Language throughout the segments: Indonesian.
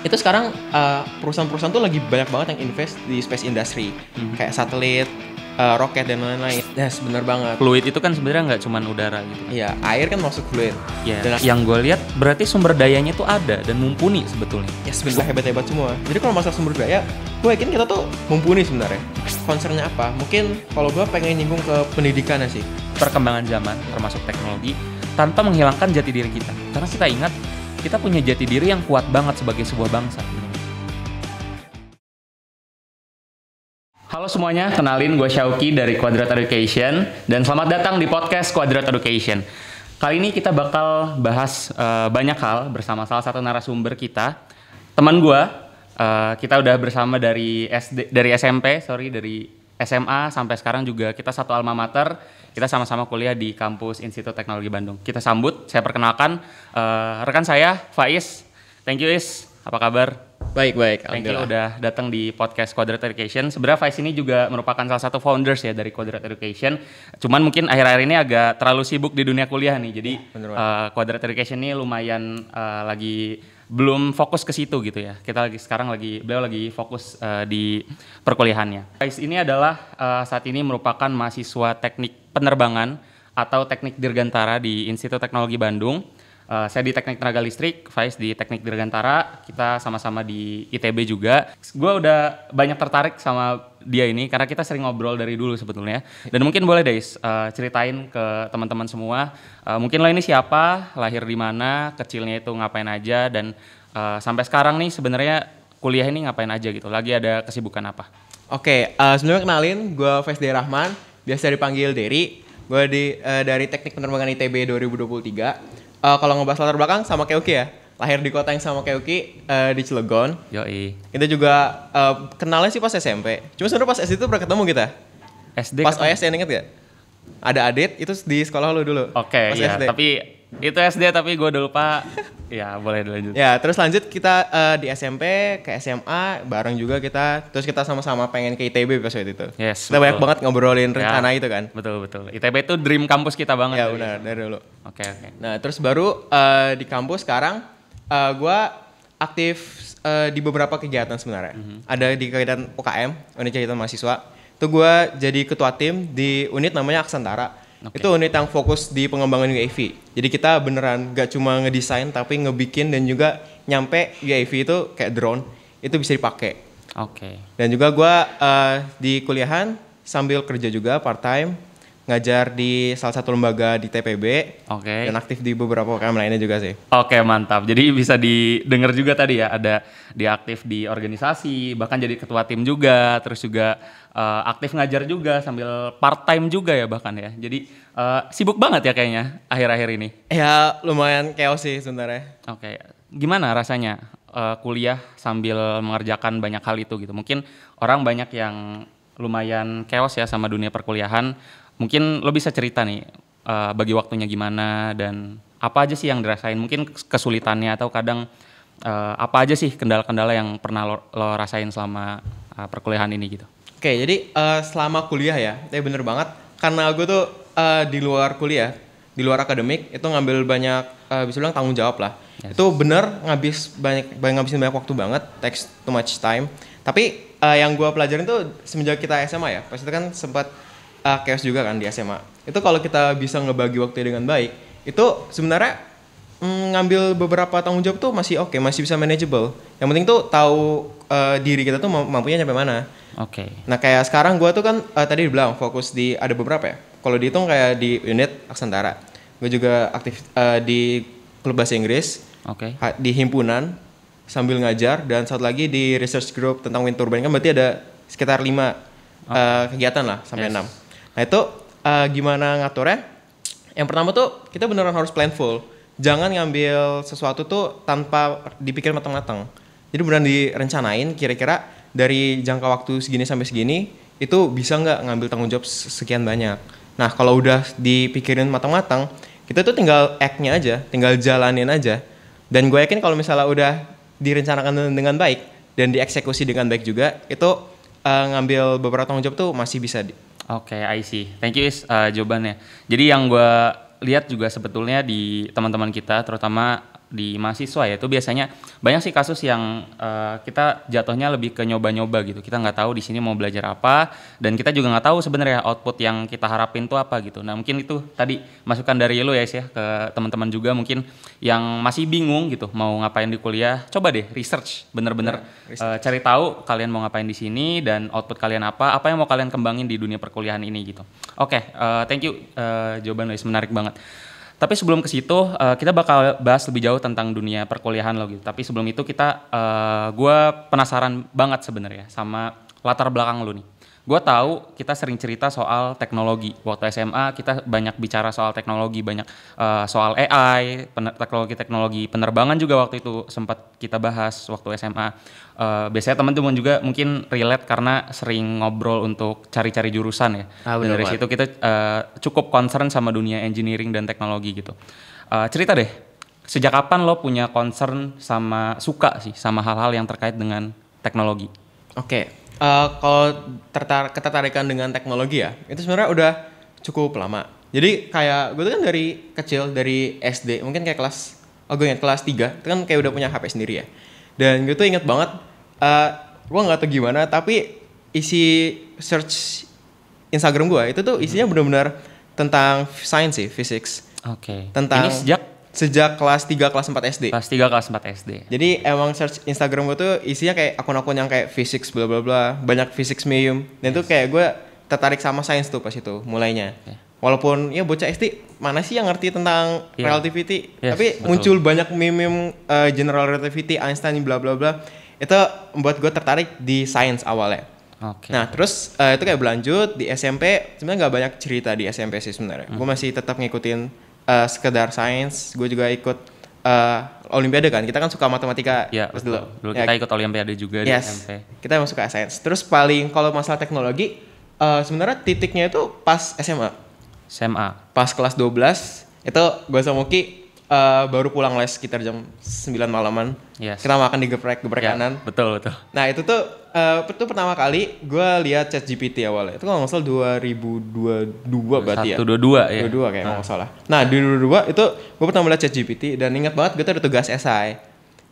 Itu sekarang perusahaan-perusahaan tuh lagi banyak banget yang invest di space industry, kayak satelit, roket dan lain-lain. Yes, bener banget. Fluid itu kan sebenarnya nggak cuma udara gitu. Iya, air kan masuk fluid. Ya, Dan yang gue lihat berarti sumber dayanya itu ada dan mumpuni sebetulnya. ya sebenarnya hebat-hebat semua. Jadi kalau masalah sumber daya, gue yakin kita tuh mumpuni sebenarnya. Concernnya apa? Mungkin kalau gue pengen nyinggung ke pendidikannya sih. Perkembangan zaman termasuk teknologi tanpa menghilangkan jati diri kita. Karena kita ingat kita punya jati diri yang kuat banget sebagai sebuah bangsa. Halo semuanya, kenalin gue Syauki dari Quadrat Education dan selamat datang di podcast Quadrat Education. Kali ini kita bakal bahas banyak hal bersama salah satu narasumber kita, teman gue. Kita udah bersama dari SMP, dari SMA sampai sekarang juga kita satu alma mater. Kita sama-sama kuliah di kampus Institut Teknologi Bandung. Kita sambut, saya perkenalkan rekan saya, Faiz. Thank you, Is. Apa kabar? Baik. Thank you udah datang di podcast Quadrat Education. Sebenarnya Faiz ini juga merupakan salah satu founders ya dari Quadrat Education. Cuman mungkin akhir-akhir ini agak terlalu sibuk di dunia kuliah nih. Jadi Quadrat Education ini lumayan lagi belum fokus ke situ gitu ya. Beliau lagi fokus di perkuliahannya. Faiz ini adalah saat ini merupakan mahasiswa teknik penerbangan atau teknik dirgantara di Institut Teknologi Bandung. Saya di teknik tenaga listrik, Faiz di teknik dirgantara, kita sama-sama di ITB juga. Gue udah banyak tertarik sama dia ini karena kita sering ngobrol dari dulu sebetulnya. Dan mungkin boleh deh ceritain ke teman-teman semua, mungkin lo ini siapa, lahir di mana, kecilnya itu ngapain aja, dan sampai sekarang nih sebenarnya kuliah ini ngapain aja gitu, lagi ada kesibukan apa? Oke, sebelumnya kenalin, gue Faiz Dery Rahman, biasa dipanggil Dery. Gue dari Teknik Penerbangan ITB 2023. Kalau ngebahas latar belakang sama kayak Uki ya, lahir di kota yang sama kayak Uki, di Cilegon. Yoi. Kita juga kenalnya sih pas SMP. Cuma sebenarnya pas SD itu pernah ketemu kita. SD Pas OSN inget gak? Ada Adit, itu di sekolah lu dulu. Oke, ya, SD. tapi itu SD tapi gue udah lupa. Ya, boleh dilanjut. Ya, terus lanjut kita di SMP ke SMA bareng juga kita. Terus kita sama-sama pengen ke ITB pas waktu itu. Yes, kita banyak betul. banget ngobrolin rencana itu kan. Betul. ITB itu dream kampus kita banget. Ya benar, dari dulu. Oke. Nah, terus baru di kampus sekarang gue aktif di beberapa kegiatan sebenarnya. Ada di kegiatan UKM, unit kegiatan mahasiswa. Itu gue jadi ketua tim di unit namanya Aksantara. Oke. Itu unit yang fokus di pengembangan UAV. Jadi kita beneran gak cuma ngedesain tapi ngebikin dan juga nyampe UAV itu kayak drone itu bisa dipakai. Oke. Dan juga gue di kuliahan sambil kerja juga part time ngajar di salah satu lembaga di TPB. Oke. Dan aktif di beberapa UKM lainnya juga sih. Oke, mantap. Jadi bisa didengar juga tadi ya, ada dia aktif di organisasi, bahkan jadi ketua tim juga, terus juga aktif ngajar juga sambil part time juga ya bahkan ya. Jadi sibuk banget ya kayaknya akhir-akhir ini. Ya lumayan chaos sih sebenarnya. Oke. Gimana rasanya kuliah sambil mengerjakan banyak hal itu gitu? Mungkin orang banyak yang lumayan chaos ya sama dunia perkuliahan. Mungkin lo bisa cerita nih bagi waktunya gimana dan apa aja sih yang dirasain? Mungkin kesulitannya atau kadang apa aja sih kendala-kendala yang pernah lo rasain selama perkuliahan ini gitu? Oke, jadi selama kuliah ya, bener banget. Karena gue tuh di luar kuliah, di luar akademik, itu ngambil banyak, bisa bilang tanggung jawab lah. Yes. Itu bener ngabisin banyak waktu banget, takes too much time. Tapi yang gue pelajarin tuh semenjak kita SMA ya, pas itu kan sempat chaos juga kan di SMA. Itu kalau kita bisa ngebagi waktu dengan baik, itu sebenarnya ngambil beberapa tanggung jawab tuh masih oke, masih bisa manageable. Yang penting tuh tahu diri kita tuh mampunya nyampe mana. Oke. Nah kayak sekarang gue tuh kan tadi dibilang fokus di ada beberapa ya. Kalau dihitung kayak di unit Aksantara. Gue juga aktif di klub bahasa Inggris. Oke. Di himpunan sambil ngajar dan satu lagi di research group tentang wind turbine. Kan berarti ada sekitar 5 kegiatan lah sampai 6. Nah itu gimana ngaturnya? Yang pertama tuh kita beneran harus planful. Jangan ngambil sesuatu tuh tanpa dipikir matang-matang. Jadi beneran direncanain kira-kira dari jangka waktu segini sampai segini itu bisa nggak ngambil tanggung jawab sekian banyak. Nah kalau udah dipikirin matang-matang, kita tuh tinggal act-nya aja, tinggal jalanin aja. Dan gue yakin kalau misalnya udah direncanakan dengan baik dan dieksekusi dengan baik juga, itu ngambil beberapa tanggung jawab tuh masih bisa. Oke, I see. Thank you Is jawabannya. Jadi yang gue lihat juga sebetulnya di teman-teman kita, terutama di mahasiswa ya, itu biasanya banyak sih kasus yang kita jatuhnya lebih ke nyoba-nyoba gitu. Kita nggak tahu di sini mau belajar apa, dan kita juga nggak tahu sebenarnya output yang kita harapin tuh apa gitu. Nah mungkin itu tadi masukan dari lo ya ke teman-teman juga mungkin yang masih bingung gitu mau ngapain di kuliah. Coba deh research, bener-bener cari tahu kalian mau ngapain di sini dan output kalian apa yang mau kalian kembangin di dunia perkuliahan ini gitu. Oke, thank you jawaban lo, menarik banget. Tapi sebelum ke situ, kita bakal bahas lebih jauh tentang dunia perkuliahan lo gitu. Tapi sebelum itu gue penasaran banget sebenarnya sama latar belakang lo nih. Gue tahu kita sering cerita soal teknologi. Waktu SMA kita banyak bicara soal teknologi, banyak soal AI, teknologi penerbangan juga waktu itu sempat kita bahas waktu SMA. Biasanya teman-teman juga mungkin relate karena sering ngobrol untuk cari-cari jurusan ya. Dan dari situ kita cukup concern sama dunia engineering dan teknologi gitu. Cerita deh, sejak kapan lo punya concern sama suka sih sama hal-hal yang terkait dengan teknologi? Oke. Kalau ketertarikan dengan teknologi ya, itu sebenarnya udah cukup lama. Jadi kayak gue tuh kan dari kecil, dari SD, mungkin kayak gue ingat kelas 3, itu kan kayak udah punya HP sendiri ya. Dan gue tuh inget banget, gue gak tahu gimana, tapi isi search Instagram gue, itu tuh isinya benar-benar tentang science sih, physics. Oke. Tentang Ini sejak kelas 3, kelas 4 SD. Kelas 3, kelas 4 SD. Jadi emang search Instagram gue tuh isinya kayak akun-akun yang kayak physics bla bla bla, banyak physics meme. Dan itu kayak gue tertarik sama sains tuh pas itu mulainya. Walaupun ya bocah SD mana sih yang ngerti tentang relativity, tapi betul. Muncul banyak meme general relativity, Einstein bla bla bla. Itu membuat gue tertarik di sains awalnya. Nah terus itu kayak berlanjut di SMP. Sebenarnya nggak banyak cerita di SMP sih sebenarnya. Gue masih tetap ngikutin sekedar sains. Gue juga ikut olimpiade kan. Kita kan suka matematika. Ya betul. Dulu kita ikut olimpiade juga di SMP. Kita emang suka sains. Terus paling kalau masalah teknologi sebenarnya titiknya itu pas SMA. Pas kelas 12 itu gue sama Muki baru pulang les sekitar jam 9 malaman. Kita makan di geprek kanan. Betul. Nah itu pertama kali gue lihat ChatGPT awalnya. Itu kalau nggak salah 2022 berarti ya. 122 ya. 22 kayak nggak salah. Nah di 2022 itu gue pertama lihat ChatGPT dan ingat banget gue tuh ada tugas esai.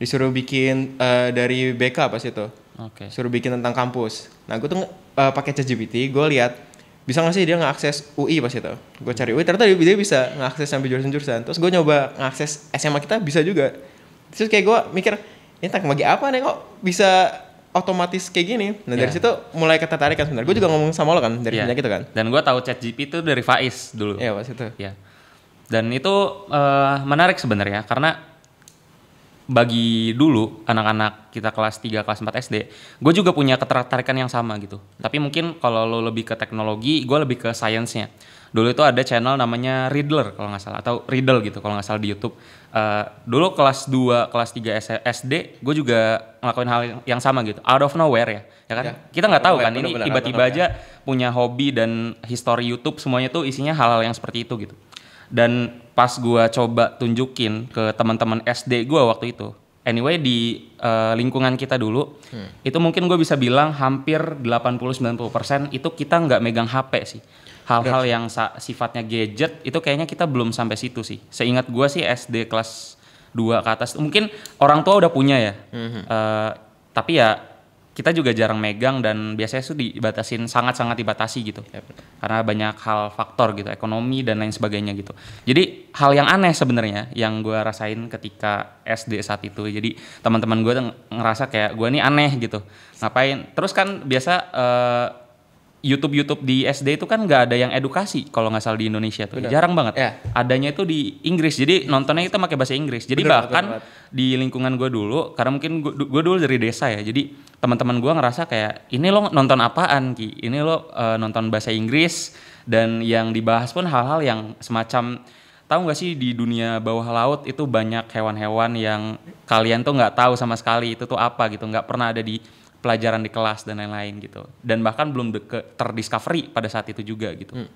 Disuruh bikin dari BK pas itu. Suruh bikin tentang kampus. Nah gue tuh pakai ChatGPT, gue lihat bisa nggak sih dia ngeakses UI pas itu. Gue cari UI, ternyata dia bisa ngeakses sampai jurusan-jurusan. Terus gue nyoba ngeakses SMA kita bisa juga. Terus kayak gue mikir, ini teknologi apa nih kok bisa otomatis kayak gini. Nah dari situ mulai ketertarikan sebenarnya. Gue juga ngomong sama lo kan dari minyak itu kan. Dan gue tahu ChatGPT itu dari Faiz dulu. Iya pas itu. Ya. Dan itu menarik sebenarnya karena bagi dulu anak-anak kita kelas 3, kelas 4 SD, gue juga punya ketertarikan yang sama gitu. Tapi mungkin kalau lo lebih ke teknologi, gue lebih ke sainsnya. Dulu itu ada channel namanya Riddler kalau nggak salah, atau Riddle gitu kalau nggak salah di YouTube. Dulu kelas 2, kelas 3 SD, gue juga ngelakuin hal yang sama gitu, out of nowhere ya kan? Ya, kita nggak tahu kan, ini tiba-tiba aja punya hobi dan history YouTube semuanya tuh isinya hal-hal yang seperti itu gitu. Dan pas gue coba tunjukin ke teman-teman SD gue waktu itu, anyway di lingkungan kita dulu, itu mungkin gue bisa bilang hampir 80-90% itu kita nggak megang HP sih. Hal-hal yang sifatnya gadget itu kayaknya kita belum sampai situ sih. Seingat gue sih SD kelas 2 ke atas, mungkin orang tua udah punya ya, tapi ya kita juga jarang megang dan biasanya tuh dibatasin, sangat-sangat dibatasi gitu. Karena banyak hal faktor gitu, ekonomi dan lain sebagainya gitu. Jadi hal yang aneh sebenarnya yang gue rasain ketika SD saat itu. Jadi teman-teman gue tuh ngerasa kayak gue nih aneh gitu. Ngapain? Terus kan biasa YouTube di SD itu kan nggak ada yang edukasi kalau nggak salah di Indonesia tuh. Jarang banget. Adanya itu di Inggris. Jadi nontonnya kita pakai bahasa Inggris. Jadi bahkan di lingkungan gue dulu, karena mungkin gue dulu dari desa ya. Jadi teman-teman gue ngerasa kayak ini lo nonton apaan Ki? Ini lo nonton bahasa Inggris, dan yang dibahas pun hal-hal yang semacam, tahu nggak sih di dunia bawah laut itu banyak hewan-hewan yang kalian tuh nggak tahu sama sekali itu tuh apa gitu, nggak pernah ada di pelajaran di kelas dan lain-lain gitu, dan bahkan belum terdiscovery pada saat itu juga gitu.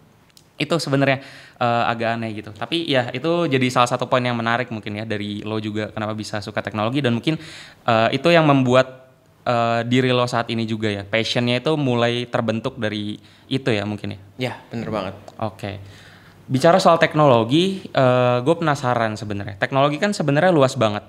Itu sebenarnya agak aneh gitu, tapi ya itu jadi salah satu poin yang menarik mungkin ya dari lo juga kenapa bisa suka teknologi, dan mungkin itu yang membuat diri lo saat ini juga ya, passionnya itu mulai terbentuk dari itu ya mungkin ya. Ya bener banget. Oke. Bicara soal teknologi, gue penasaran sebenarnya. Teknologi kan sebenarnya luas banget.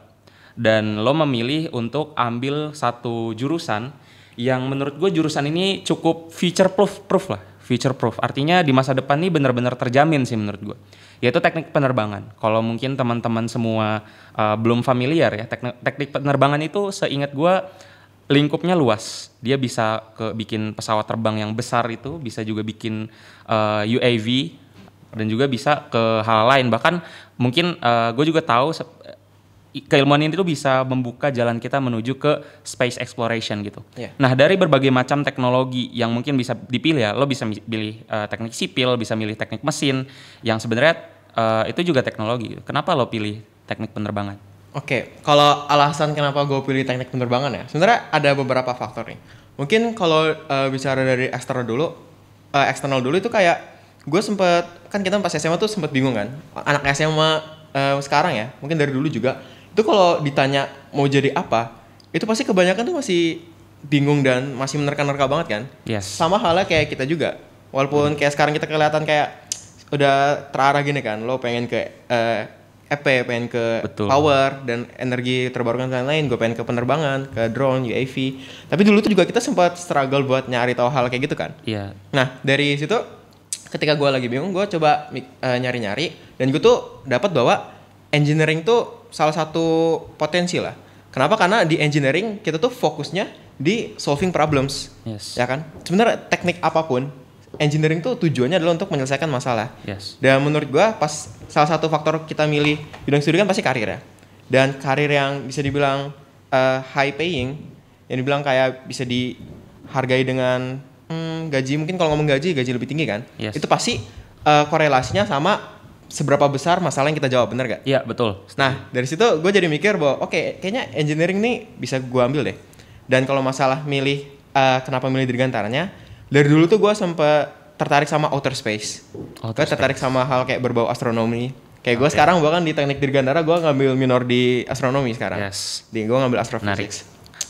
Dan lo memilih untuk ambil satu jurusan yang menurut gue jurusan ini cukup future proof lah. Future proof. Artinya di masa depan nih benar-benar terjamin sih menurut gue. Yaitu teknik penerbangan. Kalau mungkin teman-teman semua belum familiar ya, teknik penerbangan itu seingat gue lingkupnya luas. Dia bisa bikin pesawat terbang yang besar itu, bisa juga bikin UAV, dan juga bisa ke hal lain. Bahkan mungkin gue juga tahu keilmuan ini tuh bisa membuka jalan kita menuju ke space exploration gitu. Yeah. Nah dari berbagai macam teknologi yang mungkin bisa dipilih ya, lo bisa pilih teknik sipil, bisa milih teknik mesin, yang sebenarnya itu juga teknologi. Kenapa lo pilih teknik penerbangan? Oke, kalau alasan kenapa gue pilih teknik penerbangan ya, sebenarnya ada beberapa faktor nih. Mungkin kalau bicara dari eksternal dulu itu kayak gue sempet, kan kita pas SMA tuh sempet bingung kan, anak SMA sekarang ya, mungkin dari dulu juga, itu kalau ditanya mau jadi apa, itu pasti kebanyakan tuh masih bingung dan masih menerka-nerka banget kan. Yes. Sama halnya kayak kita juga, walaupun kayak sekarang kita kelihatan kayak udah terarah gini kan, lo pengen ke EP, pengen ke Betul. power dan energi terbarukan dan lain-lain, gue pengen ke penerbangan, ke drone, UAV. Tapi dulu tuh juga kita sempat struggle buat nyari tahu hal kayak gitu kan. Iya. Nah dari situ ketika gue lagi bingung, gue coba nyari-nyari dan gue tuh dapat bahwa engineering tuh salah satu potensi lah. Kenapa? Karena di engineering kita tuh fokusnya di solving problems. Yes. Ya kan? Sebenarnya teknik apapun, engineering tuh tujuannya adalah untuk menyelesaikan masalah. Yes. Dan menurut gua pas salah satu faktor kita milih bidang studi kan pasti karir ya. Dan karir yang bisa dibilang high paying, yang dibilang kayak bisa dihargai dengan gaji, mungkin kalau ngomong gaji lebih tinggi kan. Yes. Itu pasti korelasinya sama seberapa besar masalah yang kita jawab, bener gak? Iya, betul. Nah dari situ gue jadi mikir bahwa oke, kayaknya engineering nih bisa gue ambil deh. Dan kalau masalah milih kenapa milih dirgantaranya, dari dulu tuh gue sempet tertarik sama outer space. Gue tertarik sama hal kayak berbau astronomi. Kayak gue sekarang bahkan di teknik dirgantara gue ngambil minor di astronomi sekarang. Yes. Gue ngambil astrophysics.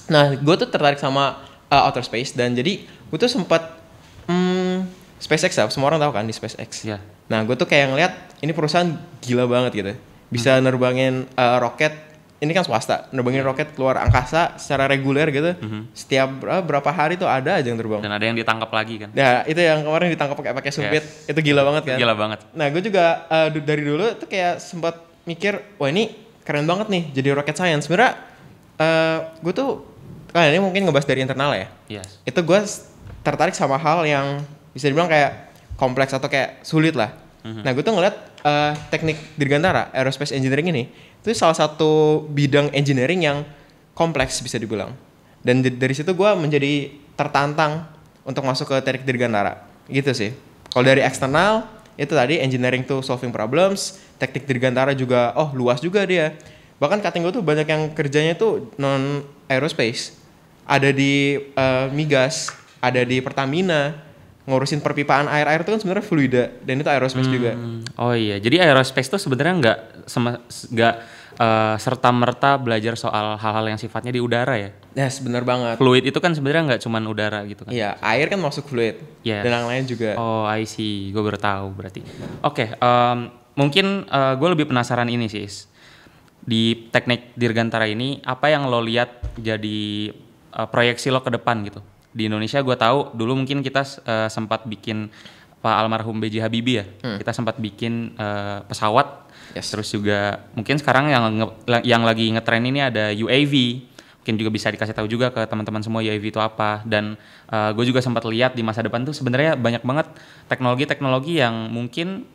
Nah gue tuh tertarik sama outer space dan jadi gue tuh sempet SpaceX ya, semua orang tahu kan di SpaceX. Yeah. Nah gue tuh kayak ngeliat ini perusahaan gila banget gitu. Bisa nerbangin roket, ini kan swasta, nerbangin roket keluar angkasa secara reguler gitu. Setiap berapa hari tuh ada aja yang terbang. Dan ada yang ditangkap lagi kan. Nah itu yang kemarin ditangkap pakai sumpit. Yes. Itu gila banget kan. Gila banget. Nah gue juga dari dulu tuh kayak sempat mikir, wah ini keren banget nih jadi rocket science. Sebenarnya gue tuh, ini mungkin ngebahas dari internal ya. Yes. Itu gue tertarik sama hal yang bisa dibilang kayak kompleks atau kayak sulit lah. Nah gue tuh ngeliat teknik dirgantara, aerospace engineering ini, itu salah satu bidang engineering yang kompleks bisa dibilang. Dan dari situ gue menjadi tertantang untuk masuk ke teknik dirgantara, gitu sih. Kalau dari eksternal, itu tadi engineering tuh solving problems, teknik dirgantara juga, luas juga dia. Bahkan cutting gue tuh banyak yang kerjanya tuh non aerospace. Ada di migas, ada di Pertamina, ngurusin perpipaan air itu kan sebenarnya fluida dan itu aerospace juga. Oh iya, jadi aerospace itu sebenarnya nggak serta merta belajar soal hal-hal yang sifatnya di udara ya. Yes, benar banget. Fluid itu kan sebenarnya nggak cuma udara gitu kan. Iya, air kan masuk fluid. Yes. Dan yang lain juga. Oh, I see. Gue baru tahu berarti. Oke, mungkin gue lebih penasaran ini sih. Di teknik dirgantara ini, apa yang lo lihat jadi proyeksi lo ke depan gitu? Di Indonesia gue tahu dulu mungkin kita sempat bikin Pak almarhum B.J. Habibie ya. Kita sempat bikin pesawat. Yes. Terus juga mungkin sekarang yang lagi ngetren ini ada UAV. Mungkin juga bisa dikasih tahu juga ke teman-teman semua UAV itu apa. Dan gue juga sempat lihat di masa depan tuh sebenarnya banyak banget teknologi-teknologi yang mungkin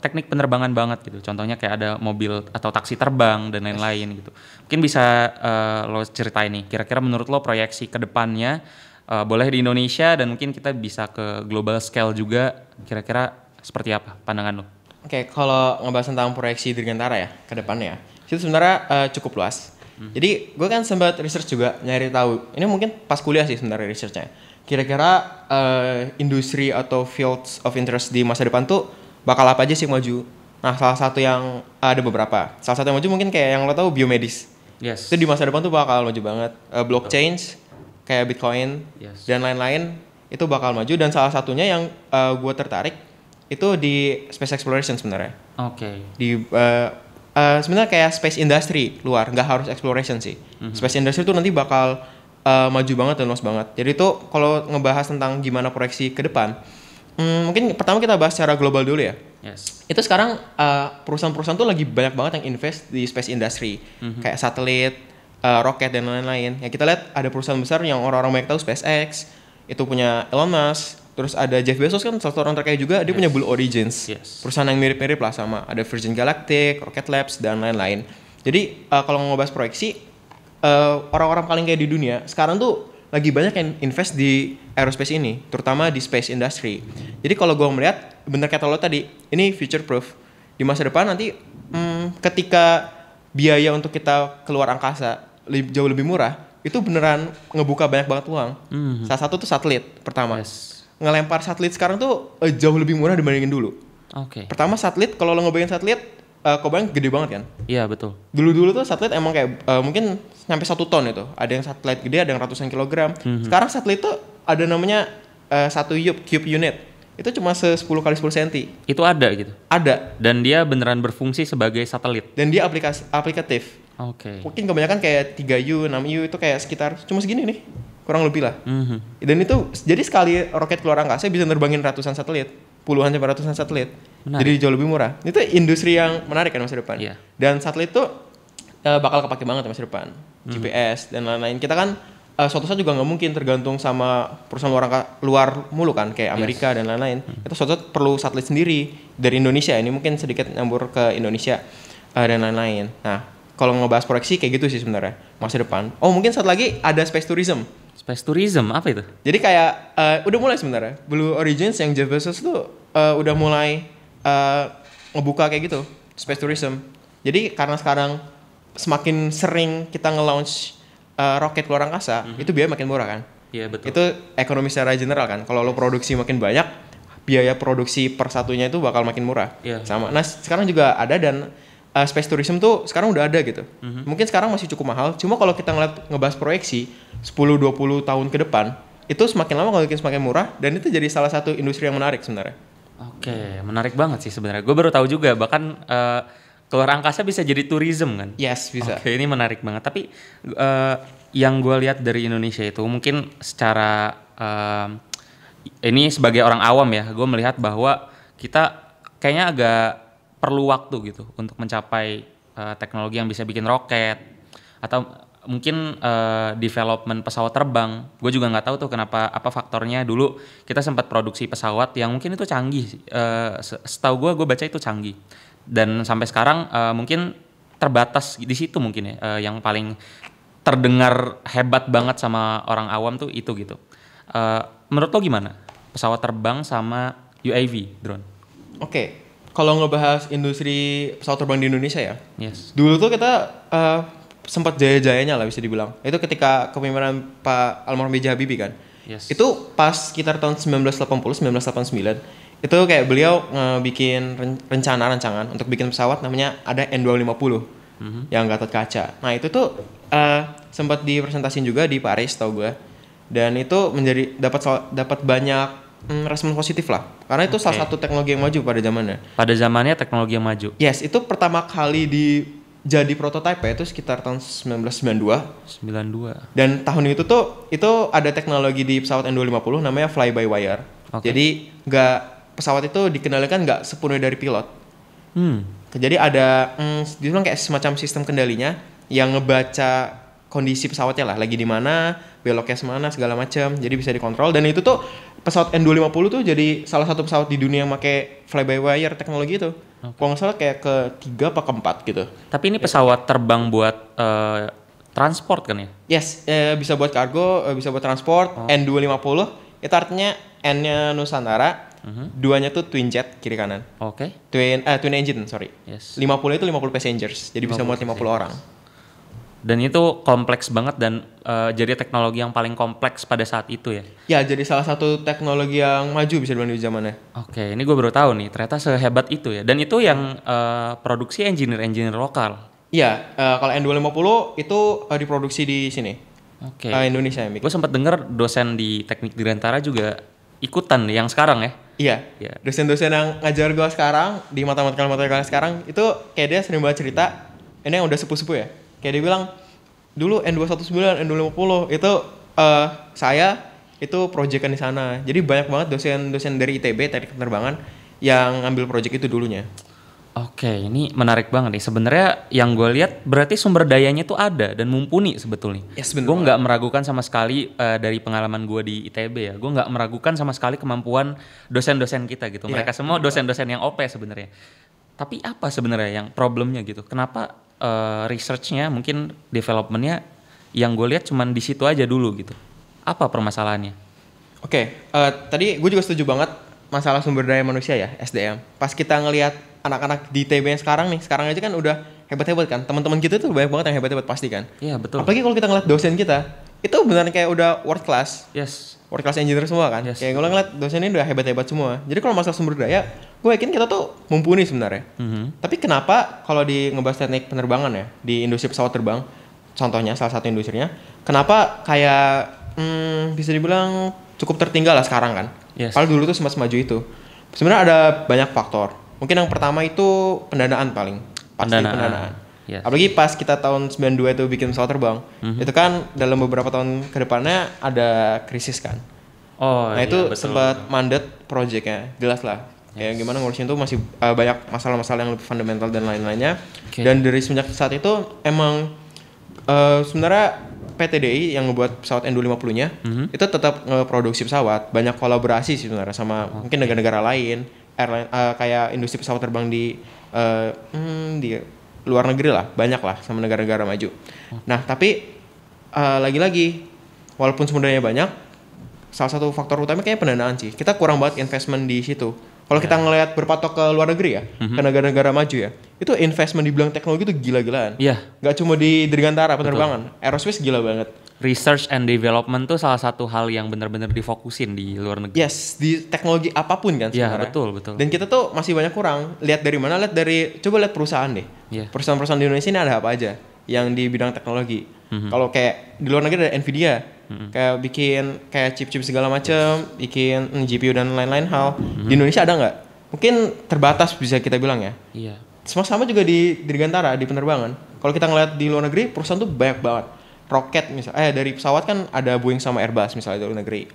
teknik penerbangan banget gitu. Contohnya kayak ada mobil atau taksi terbang dan lain-lain gitu. Mungkin bisa lo ceritain nih, kira-kira menurut lo proyeksi ke depannya boleh di Indonesia dan mungkin kita bisa ke global scale juga, kira-kira seperti apa pandangan lo? Oke, kalau ngebahas tentang proyeksi dirgantara ya ke depannya, itu sebenarnya cukup luas. Jadi gue kan sempat research juga, nyari tahu. Ini mungkin pas kuliah sih sebenarnya researchnya. Kira-kira industri atau fields of interest di masa depan tuh bakal apa aja sih maju? Nah, salah satu yang ada beberapa. Salah satu yang maju mungkin kayak yang lo tahu biomedis. Yes. Itu di masa depan tuh bakal maju banget. Blockchain, kayak Bitcoin Yes. dan lain-lain itu bakal maju. Dan salah satunya yang gue tertarik itu di space exploration sebenarnya. Oke. Di sebenarnya kayak space industry luar, nggak harus exploration sih. Space industry itu nanti bakal maju banget dan luas banget. Jadi itu kalau ngebahas tentang gimana proyeksi ke depan, mungkin pertama kita bahas secara global dulu ya. Yes. Itu sekarang perusahaan-perusahaan tuh lagi banyak banget yang invest di space industry, kayak satelit, roket dan lain-lain. Ya kita lihat ada perusahaan besar yang orang-orang banyak tahu, SpaceX, itu punya Elon Musk. Terus ada Jeff Bezos kan salah satu orang terkaya juga, dia punya Blue Origins, perusahaan yang mirip-mirip lah sama ada Virgin Galactic, Rocket Labs dan lain-lain. Jadi kalau ngebahas proyeksi, orang-orang paling kaya di dunia sekarang tuh lagi banyak yang invest di aerospace ini, terutama di space industry. Jadi kalau gue melihat, bener kata lo tadi, ini future proof. Di masa depan nanti ketika biaya untuk kita keluar angkasa jauh lebih murah, itu beneran ngebuka banyak banget peluang. Salah satu tuh satelit pertama. Ngelempar satelit sekarang tuh jauh lebih murah dibandingin dulu. Pertama satelit, kalau lo ngebayangin satelit, kau bayang gede banget kan? Iya betul. Dulu-dulu tuh satelit emang kayak mungkin sampai 1 ton itu. Ada yang satelit gede, ada yang ratusan kilogram. Sekarang satelit tuh ada namanya 1 cube unit. Itu cuma 10 kali 10 cm. Itu ada gitu? Ada. Dan dia beneran berfungsi sebagai satelit? Dan dia aplikatif. Mungkin kebanyakan kayak 3U, 6U itu kayak sekitar cuma segini nih. Kurang lebih lah. Dan itu jadi sekali roket keluar angkasa bisa nerbangin ratusan satelit, puluhan sampai ratusan satelit. Jadi jauh lebih murah. Itu industri yang menarik kan masa depan. Dan satelit itu bakal kepake banget masa depan. GPS dan lain-lain. Kita kan suatu saat juga nggak mungkin tergantung sama perusahaan luar mulu kan, kayak Amerika dan lain-lain. Itu suatu saat perlu satelit sendiri dari Indonesia. Ini mungkin sedikit nyambur ke Indonesia dan lain-lain. Nah, kalau ngebahas proyeksi kayak gitu sih sebenarnya masa depan. Oh mungkin satu lagi ada space tourism. Space tourism apa itu? Jadi kayak udah mulai sebenarnya Blue Origins yang Jeff Bezos tuh udah mulai ngebuka kayak gitu space tourism. Jadi karena sekarang semakin sering kita nge-launch roket keluar angkasa, itu biaya makin murah kan? Iya betul. Itu ekonomi secara general kan. Kalau lo produksi makin banyak, biaya produksi per satunya itu bakal makin murah. Sama. Nah sekarang juga ada dan space tourism tuh sekarang udah ada gitu. Mungkin sekarang masih cukup mahal, cuma kalau kita ngebahas proyeksi 10-20 tahun ke depan, itu semakin lama semakin murah dan itu jadi salah satu industri yang menarik sebenarnya. Oke, menarik banget sih sebenarnya. Gue baru tahu juga bahkan keluar angkasa bisa jadi tourism kan? Yes, bisa. Oke, ini menarik banget. Tapi yang gue lihat dari Indonesia itu mungkin secara ini sebagai orang awam ya, gue melihat bahwa kita kayaknya agak perlu waktu gitu untuk mencapai teknologi yang bisa bikin roket atau mungkin development pesawat terbang. Gue juga nggak tahu tuh kenapa, apa faktornya. Dulu kita sempat produksi pesawat yang mungkin itu canggih. Setahu gue baca itu canggih. Dan sampai sekarang mungkin terbatas di situ mungkin ya. Yang paling terdengar hebat banget sama orang awam tuh itu gitu. Menurut lo gimana? Pesawat terbang sama UAV, drone? Oke. Kalau ngebahas industri pesawat terbang di Indonesia ya, dulu tuh kita sempat jaya-jayanya lah bisa dibilang. Itu ketika kepemimpinan Pak almarhum B.J. Habibie kan. Itu pas sekitar tahun 1989, itu kayak beliau bikin rancangan untuk bikin pesawat namanya ada N250 yang Gatot Kaca. Nah itu tuh sempat dipresentasiin juga di Paris tau gue. Dan itu menjadi dapat banyak respon positif lah, karena itu salah satu teknologi yang maju pada zamannya. Pada zamannya teknologi yang maju. Yes, itu pertama kali jadi prototipe ya, itu sekitar tahun 1992. Dan tahun itu tuh ada teknologi di pesawat N250 namanya fly by wire. Jadi pesawat itu dikendalikan nggak sepenuhnya dari pilot. Jadi ada dibilang kayak semacam sistem kendalinya yang ngebaca kondisi pesawatnya lah, lagi di mana, beloknya semana segala macam, jadi bisa dikontrol. Dan itu tuh pesawat N250 tuh jadi salah satu pesawat di dunia yang pakai fly by wire teknologi itu. Kalau nggak salah kayak ke-3 apa ke-4 gitu. Tapi ini pesawat terbang buat transport kan ya? Yes, bisa buat kargo, bisa buat transport. N250 itu artinya N-nya Nusantara, 2-nya tuh twin jet kiri kanan. Twin engine, sorry. 50 itu 50 passengers, jadi bisa muat 50 orang. Dan itu kompleks banget dan jadi teknologi yang paling kompleks pada saat itu ya? Ya, jadi salah satu teknologi yang maju bisa dibilang di zamannya. Oke, ini gue baru tahu nih, ternyata sehebat itu ya. Dan itu yang produksi engineer lokal? Iya, kalau N250 itu diproduksi di sini. Indonesia yang bikin. Gue sempat dengar dosen di Teknik Dirgantara juga ikutan yang sekarang ya. Iya. Iya. Dosen-dosen yang ngajar gue sekarang di mata-mata sekarang itu kayak dia sering banget cerita, ini yang udah sepuh-sepuh ya. Kayak dia bilang dulu N219, N250 itu saya itu proyekan di sana. Jadi banyak banget dosen-dosen dari ITB teknik penerbangan yang ngambil proyek itu dulunya. Oke, ini menarik banget nih. Sebenarnya yang gue lihat berarti sumber dayanya tuh ada dan mumpuni sebetulnya. Yes, Gue nggak meragukan sama sekali dari pengalaman gue di ITB ya. Gue nggak meragukan sama sekali kemampuan dosen-dosen kita gitu. Mereka semua dosen-dosen yang OP sebenarnya. Tapi apa sebenarnya yang problemnya gitu? Kenapa research-nya mungkin development-nya yang gue lihat cuman di situ aja dulu gitu? Apa permasalahannya? Oke, tadi gue juga setuju banget masalah sumber daya manusia ya, SDM. Pas kita ngelihat anak-anak di ITB yang sekarang aja kan udah hebat-hebat kan. Teman-teman kita tuh banyak banget yang hebat-hebat pasti kan. Iya, betul. Apalagi kalau kita ngeliat dosen kita, itu beneran kayak udah world class. Yes. World class engineer semua kan. Yes. Kayak gue ngeliat dosen ini udah hebat-hebat semua. Jadi kalau masalah sumber daya, gue yakin kita tuh mumpuni sebenarnya. Tapi kenapa kalau di ngebahas teknik penerbangan ya, di industri pesawat terbang, contohnya salah satu industrinya, kenapa kayak bisa dibilang cukup tertinggal lah sekarang kan. Yes. Kalau dulu tuh sempat semaju itu. Sebenarnya ada banyak faktor. Mungkin yang pertama itu pendanaan paling. Pasti pendanaan. Yes. Apalagi pas kita tahun 92 itu bikin pesawat terbang. Itu kan dalam beberapa tahun ke depannya ada krisis kan. Oh, nah iya, itu betul, sempat mandat proyeknya. Jelas lah. Kayak gimana ngurusin itu masih banyak masalah-masalah yang lebih fundamental dan lain-lainnya. Okay. Dan dari semenjak saat itu emang sebenarnya PTDI yang ngebuat pesawat N250-nya itu tetap ngeproduksi pesawat. Banyak kolaborasi sih sebenarnya sama mungkin negara-negara lain, airline kayak industri pesawat terbang di luar negeri lah, banyak lah sama negara-negara maju. Nah, tapi lagi-lagi walaupun sumber dayanya banyak, salah satu faktor utama kayaknya pendanaan sih. Kita kurang banget investment di situ. Kalau kita ngelihat berpatok ke luar negeri ya, ke negara-negara maju ya, itu investment di bidang teknologi itu gila-gilaan. Iya. Gak cuma di dirgantara penerbangan, aerospace gila banget. Research and development tuh salah satu hal yang benar-benar difokusin di luar negeri. Yes, di teknologi apapun kan sebenarnya. Iya, betul. Dan kita tuh masih banyak kurang. Lihat dari mana? Coba lihat perusahaan deh. Iya. Perusahaan-perusahaan di Indonesia ini ada apa aja yang di bidang teknologi. Kalau kayak di luar negeri ada Nvidia, kayak bikin kayak chip-chip segala macam, bikin GPU dan lain-lain hal. Di Indonesia ada nggak? Mungkin terbatas bisa kita bilang ya. Iya. Sama juga di dirgantara, di penerbangan. Kalau kita ngeliat di luar negeri, perusahaan tuh banyak banget. Roket misalnya, dari pesawat kan ada Boeing sama Airbus misalnya di luar negeri.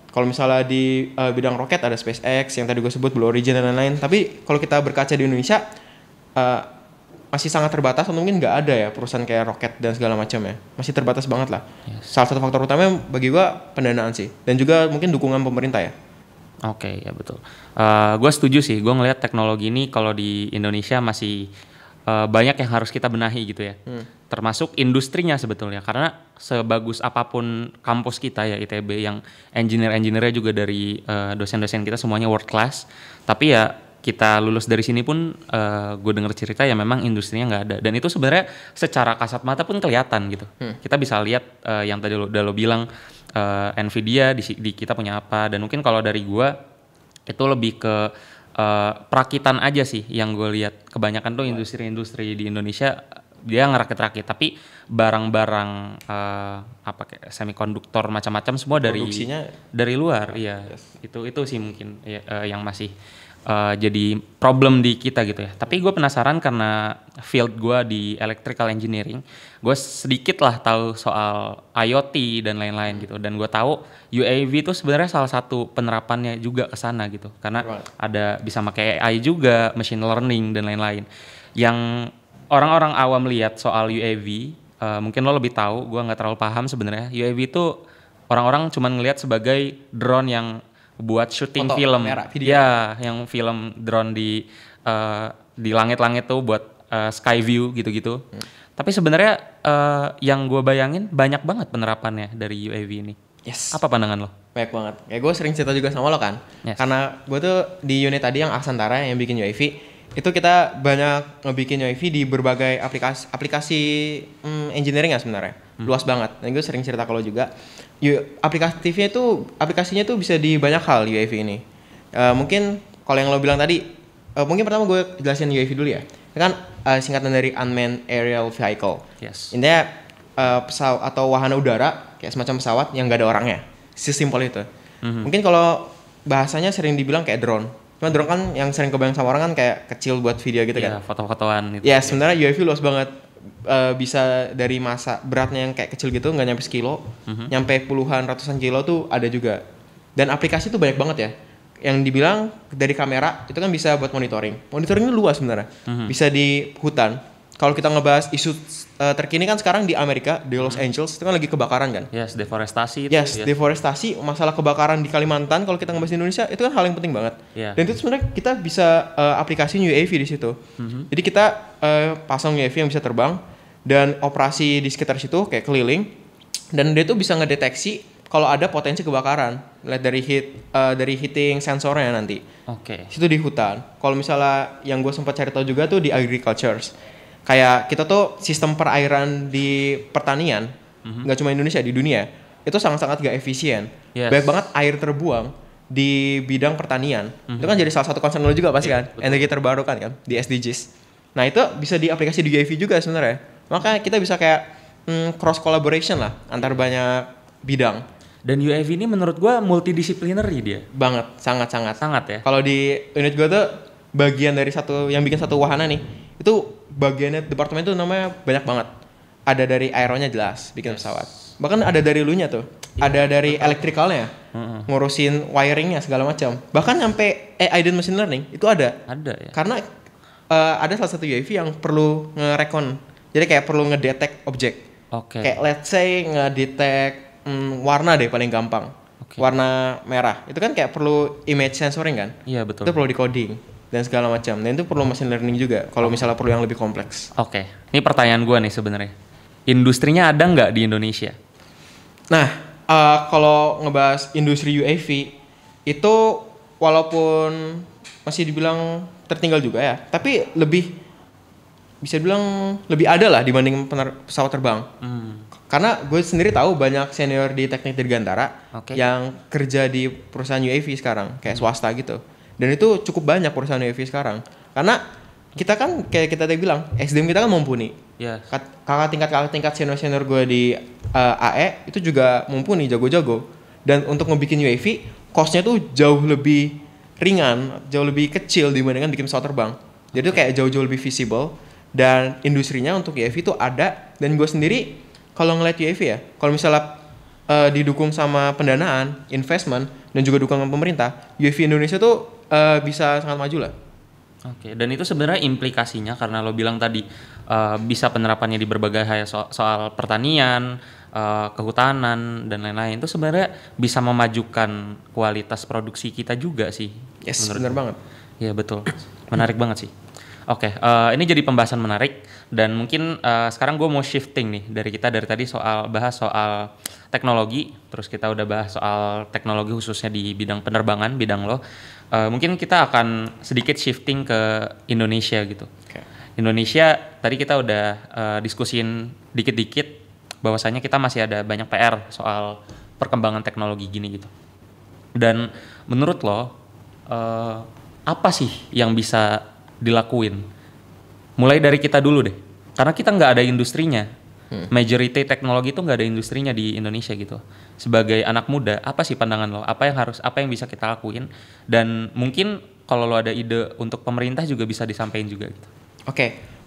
Kalau misalnya di bidang roket ada SpaceX yang tadi gue sebut, Blue Origin dan lain-lain. Tapi kalau kita berkaca di Indonesia, masih sangat terbatas atau mungkin nggak ada ya perusahaan kayak roket dan segala macam ya. Masih terbatas banget lah. Yes. Salah satu faktor utamanya bagi gue pendanaan sih. Dan juga mungkin dukungan pemerintah ya. Oke, ya betul. Gue setuju sih. Gue ngelihat teknologi ini kalau di Indonesia masih banyak yang harus kita benahi gitu ya. Termasuk industrinya sebetulnya. Karena sebagus apapun kampus kita ya ITB yang engineer-engineernya juga dari dosen-dosen kita semuanya world class. Tapi ya kita lulus dari sini pun gue dengar cerita ya memang industrinya nggak ada. Dan itu sebenarnya secara kasat mata pun kelihatan gitu. Kita bisa lihat yang tadi udah lo bilang Nvidia di kita punya apa. Dan mungkin kalau dari gue itu lebih ke perakitan aja sih yang gue lihat. Kebanyakan tuh industri-industri di Indonesia dia ngerakit-rakit. Tapi barang-barang apa kayak semikonduktor macam-macam semua dari luar. Iya. Yes. Itu sih mungkin yang masih jadi problem di kita gitu ya. Tapi gue penasaran karena field gue di electrical engineering, gue sedikit lah tahu soal IoT dan lain-lain gitu. Dan gue tahu UAV itu sebenarnya salah satu penerapannya juga ke sana gitu. Karena ada bisa pakai AI juga, machine learning dan lain-lain. Yang orang-orang awam lihat soal UAV, mungkin lo lebih tahu. Gue nggak terlalu paham sebenarnya. UAV itu orang-orang cuma ngelihat sebagai drone yang buat syuting film, ya, yang film drone di langit-langit tuh buat sky view gitu-gitu. Tapi sebenarnya yang gue bayangin banyak banget penerapannya dari UAV ini. Yes. Apa pandangan lo? Banyak banget. Kayak gue sering cerita juga sama lo kan. Yes. Karena gue tuh di unit tadi yang Aksantara yang bikin UAV, itu kita banyak ngebikin UAV di berbagai aplikasi engineering ya sebenarnya. Luas banget. Dan gue sering cerita kalau juga aplikasinya itu bisa di banyak hal UAV ini. Mungkin kalau yang lo bilang tadi, mungkin pertama gue jelasin UAV dulu ya. Ini kan singkatan dari Unmanned Aerial Vehicle. Yes. Intinya pesawat atau wahana udara kayak semacam pesawat yang gak ada orangnya. Sesimpel itu. Mungkin kalau bahasanya sering dibilang kayak drone. Cuma drone kan yang sering kebayang sama orang kan kayak kecil buat video gitu kan. Foto-fotoan gitu. Ya sebenarnya UAV luas banget. Bisa dari masa beratnya yang kayak kecil gitu nggak nyampe sekilo, nyampe puluhan ratusan kilo tuh ada juga. Dan aplikasi tuh banyak banget ya. Yang dibilang dari kamera itu kan bisa buat monitoring. Monitoringnya luas sebenarnya. Bisa di hutan. Kalau kita ngebahas isu terkini kan sekarang di Amerika, di Los Angeles itu kan lagi kebakaran kan. Yes, deforestasi itu. Yes, deforestasi, masalah kebakaran di Kalimantan kalau kita ngebahas di Indonesia itu kan hal yang penting banget. Dan itu sebenarnya kita bisa aplikasi UAV di situ. Jadi kita pasang UAV yang bisa terbang dan operasi di sekitar situ kayak keliling, dan dia tuh bisa ngedeteksi kalau ada potensi kebakaran, lihat dari heating sensornya nanti. Situ di hutan. Kalau misalnya yang gue sempat cari tahu juga tuh di agricultures. Kayak kita tuh sistem perairan di pertanian, nggak cuma Indonesia, di dunia itu sangat-sangat gak efisien. Banyak banget air terbuang di bidang pertanian. Itu kan jadi salah satu concern lo juga pasti kan, energi terbarukan kan di SDGs. Nah itu bisa diaplikasi di UAV juga sebenarnya. Maka kita bisa kayak cross collaboration lah antar banyak bidang. Dan UAV ini menurut gua multidisciplinary dia. Banget, sangat ya. Kalau di unit gua tuh bagian dari yang bikin satu wahana nih, itu bagiannya departemen itu namanya banyak banget. Ada dari aeronya jelas, bikin pesawat. Bahkan ada dari lunya tuh. Ada dari electricalnya, ngurusin wiringnya segala macam. Bahkan sampai AI dan machine learning itu ada. Ada ya. Karena ada salah satu UAV yang perlu nge-recon. Jadi kayak perlu ngedetect objek. Kayak let's say ngedetect warna deh paling gampang. Warna merah. Itu kan kayak perlu image sensoring kan? Iya betul. Itu perlu decoding dan segala macam. Dan itu perlu machine learning juga kalau misalnya perlu yang lebih kompleks. Ini pertanyaan gue nih sebenarnya. Industrinya ada nggak di Indonesia? Nah, kalau ngebahas industri UAV itu walaupun masih dibilang tertinggal juga ya, tapi bisa dibilang lebih ada lah dibanding pesawat terbang. Karena gue sendiri tahu banyak senior di Teknik Dirgantara yang kerja di perusahaan UAV sekarang, kayak swasta gitu. Dan itu cukup banyak perusahaan UAV sekarang. Karena kita kan kayak kita tadi bilang, SDM kita kan mumpuni. Kakak tingkat senior gue di AE itu juga mumpuni, jago-jago. Dan untuk ngebikin UAV, cost-nya tuh jauh lebih ringan, jauh lebih kecil dibandingkan bikin pesawat terbang. Jadi itu kayak jauh-jauh lebih visible. Dan industrinya untuk UAV itu ada. Dan gue sendiri kalau ngeliat UAV ya, kalau misalnya didukung sama pendanaan, investment, dan juga dukungan pemerintah, UAV Indonesia tuh bisa sangat maju lah. Dan itu sebenarnya implikasinya karena lo bilang tadi bisa penerapannya di berbagai hal soal pertanian, kehutanan, dan lain-lain. Itu sebenarnya bisa memajukan kualitas produksi kita juga sih. Yes, benar banget. Iya betul, menarik banget sih. Ini jadi pembahasan menarik dan mungkin sekarang gue mau shifting nih dari tadi bahas soal teknologi, terus kita udah bahas soal teknologi khususnya di bidang penerbangan, bidang lo. Mungkin kita akan sedikit shifting ke Indonesia gitu. Indonesia tadi kita udah diskusin dikit-dikit bahwasanya kita masih ada banyak PR soal perkembangan teknologi gini gitu. Dan menurut lo apa sih yang bisa dilakuin? Mulai dari kita dulu deh, karena kita nggak ada industrinya. Majority teknologi itu nggak ada industrinya di Indonesia gitu. Sebagai anak muda, apa sih pandangan lo? Apa yang bisa kita lakuin? Dan mungkin kalau lo ada ide untuk pemerintah juga bisa disampaikan juga gitu.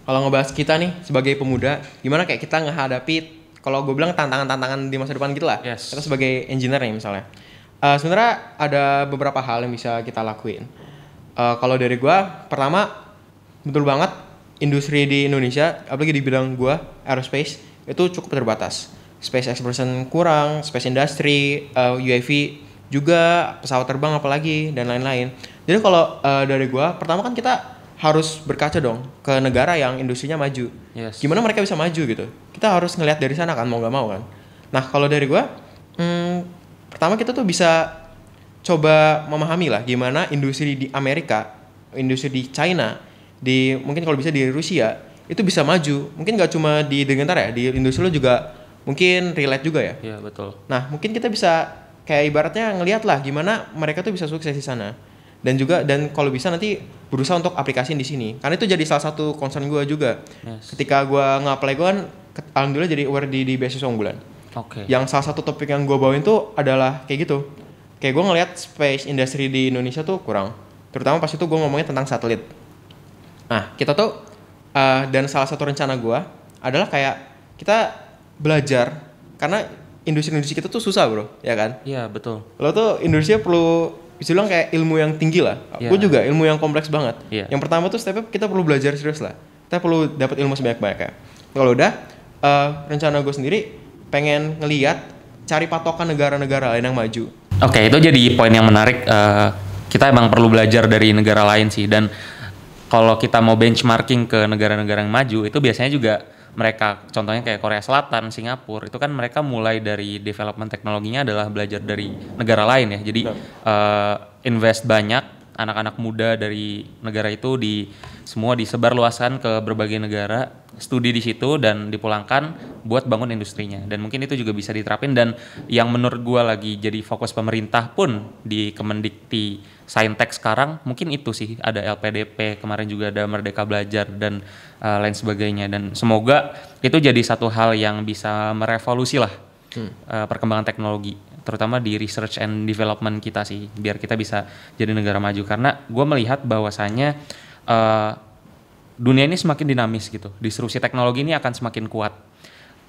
Kalau ngebahas kita nih sebagai pemuda, gimana kayak kita ngehadapi, kalau gue bilang tantangan-tantangan di masa depan gitu lah. Kita sebagai engineer nih misalnya. Sebenarnya ada beberapa hal yang bisa kita lakuin. Kalau dari gue, pertama betul banget industri di Indonesia, apalagi di bidang gue, aerospace, itu cukup terbatas. Space exploration kurang, space industry, UAV juga, pesawat terbang apalagi, dan lain-lain. Jadi kalau dari gue, pertama kan kita harus berkaca dong ke negara yang industrinya maju. Gimana mereka bisa maju gitu? Kita harus ngelihat dari sana kan, mau gak mau kan. Nah kalau dari gue, pertama kita tuh bisa coba memahami lah gimana industri di Amerika, industri di China, mungkin kalau bisa di Rusia itu bisa maju. Mungkin gak cuma di Dirgantara ya, di industri lo juga mungkin relate juga ya. Iya betul. Nah mungkin kita bisa kayak ibaratnya ngelihat lah gimana mereka tuh bisa sukses di sana. Dan kalau bisa nanti berusaha untuk aplikasiin di sini. Karena itu jadi salah satu concern gue juga. Ketika gue nge-apply, gue kan alhamdulillah jadi award di beasiswa unggulan. Yang salah satu topik yang gue bawain tuh adalah kayak gitu. kayak gue ngelihat space industry di Indonesia tuh kurang. Terutama pas itu gue ngomongin tentang satelit. Nah, kita tuh dan salah satu rencana gue adalah kayak kita belajar karena industri kita tuh susah bro, ya kan? Iya betul. Lo tuh Indonesia perlu bisa bilang kayak ilmu yang tinggi lah. Gue juga ilmu yang kompleks banget. Yang pertama tuh stepnya kita perlu belajar serius lah. Kita perlu dapat ilmu sebanyak-banyaknya. Kalau udah rencana gue sendiri pengen ngeliat cari patokan negara-negara lain yang maju. Oke, itu jadi poin yang menarik. Kita emang perlu belajar dari negara lain sih. Dan kalau kita mau benchmarking ke negara-negara yang maju, itu biasanya juga mereka, contohnya kayak Korea Selatan, Singapura, itu kan mereka mulai dari development teknologinya adalah belajar dari negara lain ya. Jadi invest banyak anak-anak muda dari negara itu semua disebarluaskan ke berbagai negara, studi di situ dan dipulangkan buat bangun industrinya. Dan mungkin itu juga bisa diterapin, dan yang menurut gua lagi jadi fokus pemerintah pun di Kemendikti Saintek sekarang mungkin itu sih, ada LPDP, kemarin juga ada Merdeka Belajar dan lain sebagainya, dan semoga itu jadi satu hal yang bisa merevolusi lah perkembangan teknologi, terutama di research and development kita sih, biar kita bisa jadi negara maju. Karena gue melihat bahwasannya dunia ini semakin dinamis gitu, disrupsi teknologi ini akan semakin kuat.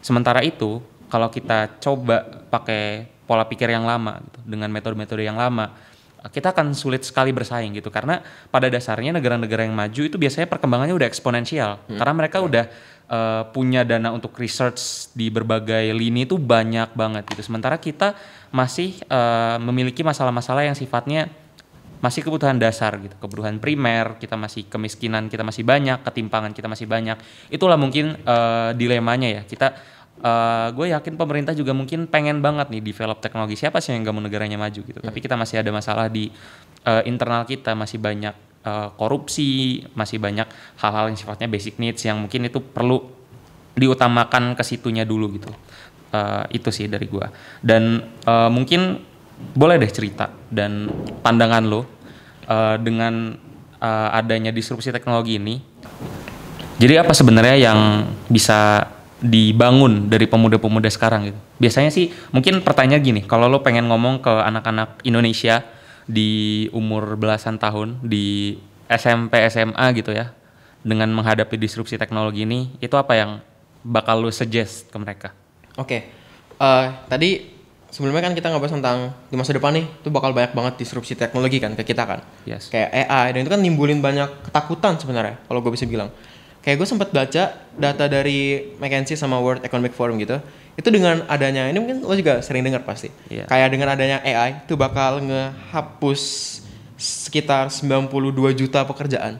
Sementara itu kalau kita coba pakai pola pikir yang lama gitu, dengan metode-metode yang lama, kita akan sulit sekali bersaing gitu, karena pada dasarnya negara-negara yang maju itu biasanya perkembangannya udah eksponensial, karena mereka udah punya dana untuk research di berbagai lini itu banyak banget gitu. Sementara kita masih memiliki masalah-masalah yang sifatnya masih kebutuhan dasar gitu, kebutuhan primer, kita masih kemiskinan, kita masih banyak, ketimpangan kita masih banyak. Itulah mungkin dilemanya ya. Gue yakin pemerintah juga mungkin pengen banget nih develop teknologi, siapa sih yang gak mau negaranya maju gitu, tapi kita masih ada masalah di internal kita, masih banyak korupsi, masih banyak hal-hal yang sifatnya basic needs yang mungkin itu perlu diutamakan ke situnya dulu gitu. Itu sih dari gue. Dan mungkin boleh deh cerita dan pandangan lo dengan adanya disrupsi teknologi ini, jadi apa sebenarnya yang bisa dibangun dari pemuda-pemuda sekarang gitu. Biasanya sih mungkin pertanyaan gini, kalau lo pengen ngomong ke anak-anak Indonesia di umur belasan tahun, di SMP, SMA gitu ya, dengan menghadapi disrupsi teknologi ini, itu apa yang bakal lo suggest ke mereka? Oke, tadi sebelumnya kan kita ngebahas tentang di masa depan nih, itu bakal banyak banget disrupsi teknologi kan ke kita kan. Yes. Kayak AI, dan itu kan nimbulin banyak ketakutan sebenarnya, kalau gue bisa bilang. Kayak gue sempat baca data dari McKinsey sama World Economic Forum gitu. Itu dengan adanya, ini mungkin lo juga sering dengar pasti. Yeah. Kayak dengan adanya AI itu bakal ngehapus sekitar 92 juta pekerjaan.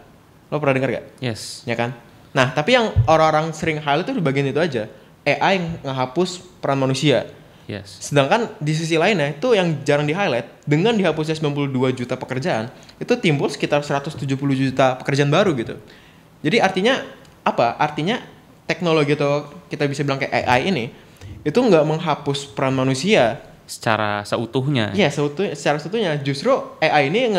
Lo pernah dengar gak? Yes. Ya kan? Nah, tapi yang orang-orang sering highlight itu di bagian itu aja. AI ngehapus peran manusia. Yes. Sedangkan di sisi lainnya itu yang jarang di-highlight, dengan dihapusnya 92 juta pekerjaan, itu timbul sekitar 170 juta pekerjaan baru gitu. Jadi artinya apa? Artinya teknologi atau kita bisa bilang kayak AI ini itu nggak menghapus peran manusia secara seutuhnya. Iya, secara seutuhnya. Justru AI ini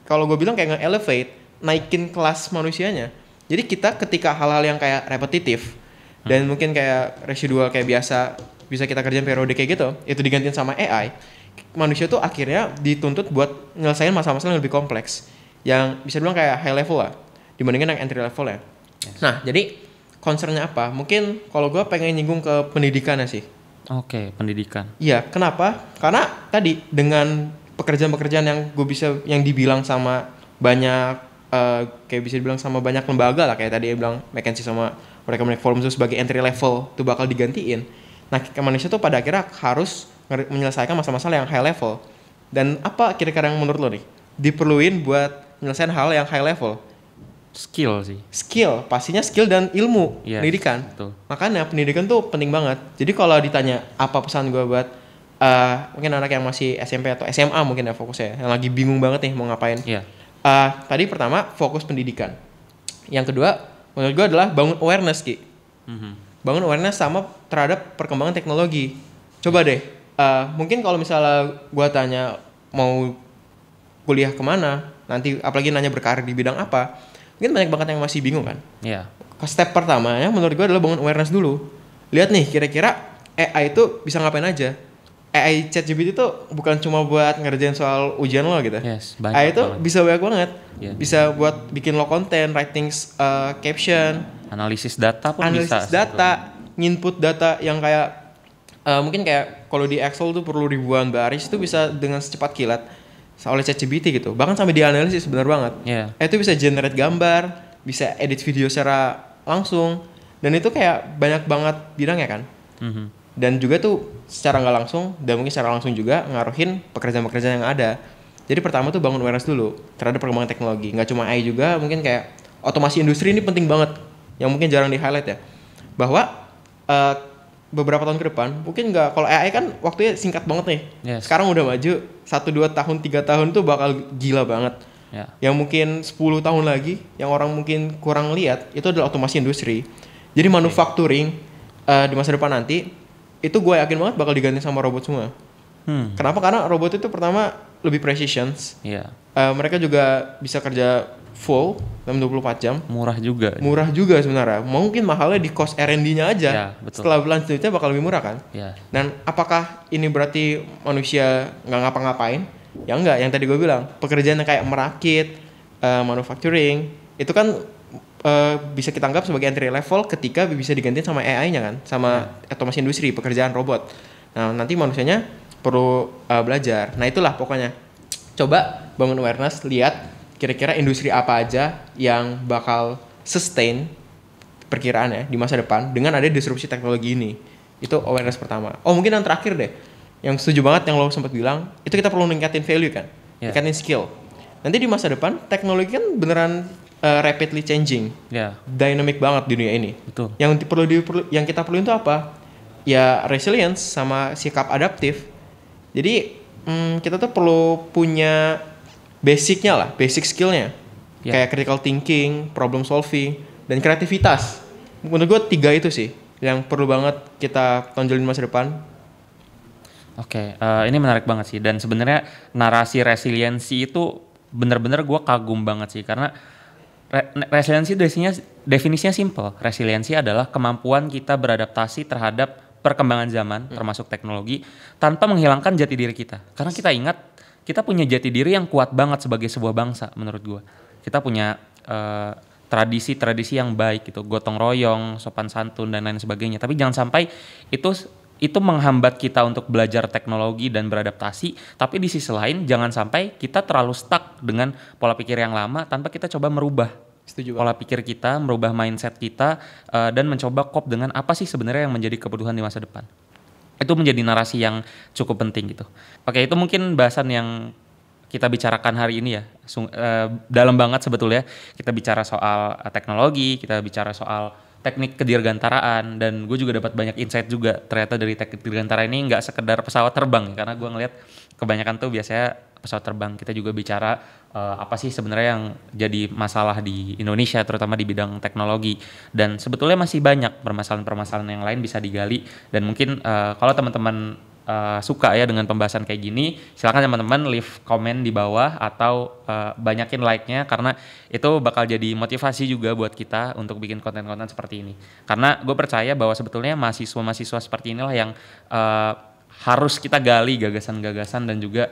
kalau gue bilang kayak nge-elevate, naikin kelas manusianya. Jadi kita ketika hal-hal yang kayak repetitif dan mungkin kayak residual kayak biasa bisa kita kerjain periode kayak gitu, itu digantiin sama AI. Manusia tuh akhirnya dituntut buat nyelesain masalah-masalah yang lebih kompleks, yang bisa bilang kayak high level lah dibandingin yang entry level ya. Yes. Nah, jadi concernnya apa? Mungkin kalau gue pengen nyinggung ke pendidikannya sih. Oke, pendidikan. Iya, kenapa? Karena tadi dengan pekerjaan-pekerjaan yang dibilang sama banyak kayak bisa dibilang sama banyak lembaga lah, kayak tadi dia bilang McKinsey sama World Economic Forum itu sebagai entry level itu bakal digantiin. Nah, manusia tuh pada akhirnya harus menyelesaikan masalah-masalah yang high level. Dan apa kira-kira yang menurut lo nih diperluin buat menyelesaikan hal yang high level? Skill sih. Skill, pastinya skill dan ilmu. Yes, pendidikan. Betul. Makanya pendidikan tuh penting banget. Jadi kalau ditanya apa pesan gue buat mungkin anak yang masih SMP atau SMA mungkin ya fokusnya, yang lagi bingung banget nih mau ngapain. Yeah. Tadi pertama fokus pendidikan. Yang kedua menurut gue adalah bangun awareness Ki. Bangun awareness sama terhadap perkembangan teknologi. Coba deh, mungkin kalau misalnya gue tanya mau kuliah kemana, nanti apalagi nanya berkarir di bidang apa, mungkin banyak banget yang masih bingung kan. Iya. Step pertamanya menurut gue adalah bangun awareness dulu. Lihat nih kira-kira AI itu bisa ngapain aja. AI ChatGPT itu bukan cuma buat ngerjain soal ujian lo gitu. Yes, banyak AI itu banget. bisa banyak banget. Yeah. Bisa buat bikin lo konten, writing caption, Analisis data pun analisis bisa. data, nginput data yang kayak mungkin kayak kalau di Excel tuh perlu ribuan baris itu bisa dengan secepat kilat oleh ChatGPT gitu. Bahkan sampai dianalisis benar banget. Yeah. Itu bisa generate gambar, bisa edit video secara langsung, dan itu kayak banyak banget bidangnya kan. Dan juga tuh secara nggak langsung dan mungkin secara langsung juga ngaruhin pekerjaan-pekerjaan yang ada. Jadi pertama tuh bangun awareness dulu terhadap perkembangan teknologi. Nggak cuma AI juga, mungkin kayak otomasi industri ini penting banget. Yang mungkin jarang di highlight ya. Bahwa beberapa tahun ke depan, mungkin nggak, kalau AI kan waktunya singkat banget nih. Yes. Sekarang udah maju 1-2 tahun, 3 tahun tuh bakal gila banget. Yeah. Yang mungkin 10 tahun lagi, yang orang mungkin kurang lihat, itu adalah otomasi industri. Jadi manufacturing di masa depan nanti, itu gue yakin banget bakal diganti sama robot semua. Kenapa? Karena robot itu pertama lebih precision. Yeah. Mereka juga bisa kerja full dalam 24 jam. Murah juga. Murah juga sebenarnya. Mungkin mahalnya di cost R&D-nya aja. Ya, betul. Setelah selanjutnya bakal lebih murah kan? Ya. Dan apakah ini berarti manusia nggak ngapa-ngapain? Ya enggak. Yang tadi gue bilang, pekerjaan yang kayak merakit, manufacturing, itu kan bisa kita anggap sebagai entry level ketika bisa digantiin sama AI-nya kan, sama otomasi industri, pekerjaan robot. Nah, nanti manusianya perlu belajar. Nah, itulah pokoknya. Coba bangun awareness, lihat kira-kira industri apa aja yang bakal sustain perkiraannya di masa depan dengan ada disrupsi teknologi ini. Itu awareness pertama. Oh, mungkin yang terakhir deh. Yang setuju banget yang lo sempat bilang, itu kita perlu ningkatin value kan, ningkatin skill. Nanti di masa depan teknologi kan beneran rapidly changing, dynamic banget di dunia ini. Betul. Yang kita perluin itu apa? Ya resilience sama sikap adaptif. Jadi kita tuh perlu punya basicnya lah, basic skillnya, kayak critical thinking, problem solving, dan kreativitas. Menurut gue 3 itu sih yang perlu banget kita tonjolin masa depan. Oke, ini menarik banget sih. Dan sebenarnya narasi resiliensi itu bener-bener gue kagum banget sih, karena resiliensi definisinya simple. Resiliensi adalah kemampuan kita beradaptasi terhadap perkembangan zaman, termasuk teknologi, tanpa menghilangkan jati diri kita. Karena kita ingat, kita punya jati diri yang kuat banget sebagai sebuah bangsa menurut gue. Kita punya tradisi-tradisi yang baik gitu, gotong royong, sopan santun dan lain sebagainya. Tapi jangan sampai itu menghambat kita untuk belajar teknologi dan beradaptasi. Tapi di sisi lain jangan sampai kita terlalu stuck dengan pola pikir yang lama tanpa kita coba merubah pola pikir kita, merubah mindset kita, dan mencoba cope dengan apa sih sebenarnya yang menjadi kebutuhan di masa depan. Itu menjadi narasi yang cukup penting gitu. Oke, itu mungkin bahasan yang kita bicarakan hari ini ya. Dalam banget sebetulnya. Kita bicara soal teknologi, kita bicara soal teknik kedirgantaraan, dan gue juga dapat banyak insight juga. Ternyata dari teknik dirgantara ini nggak sekedar pesawat terbang, karena gue ngeliat kebanyakan tuh biasanya pesawat terbang. Kita juga bicara apa sih sebenarnya yang jadi masalah di Indonesia, terutama di bidang teknologi. Dan sebetulnya masih banyak permasalahan-permasalahan yang lain bisa digali. Dan mungkin kalau teman-teman suka ya dengan pembahasan kayak gini, silakan teman-teman leave komen di bawah atau banyakin like-nya, karena itu bakal jadi motivasi juga buat kita untuk bikin konten-konten seperti ini. Karena gue percaya bahwa sebetulnya mahasiswa-mahasiswa seperti inilah yang harus kita gali gagasan-gagasan dan juga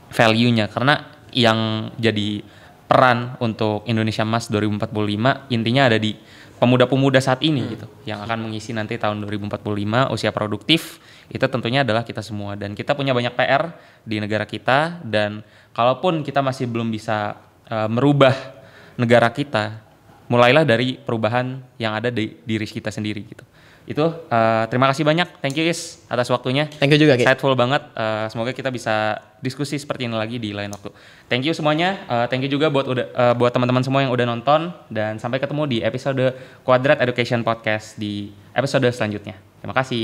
value-nya, karena yang jadi peran untuk Indonesia Emas 2045 intinya ada di pemuda-pemuda saat ini gitu, yang akan mengisi nanti tahun 2045 usia produktif. Itu tentunya adalah kita semua, dan kita punya banyak PR di negara kita, dan kalaupun kita masih belum bisa merubah negara kita, mulailah dari perubahan yang ada di diri kita sendiri gitu. Itu terima kasih banyak, thank you Is atas waktunya. Thank you juga, Ki. Insightful banget. Semoga kita bisa diskusi seperti ini lagi di lain waktu. Thank you semuanya. Thank you juga buat teman-teman semua yang udah nonton, dan sampai ketemu di episode Quadrat Education Podcast di episode selanjutnya. Terima kasih.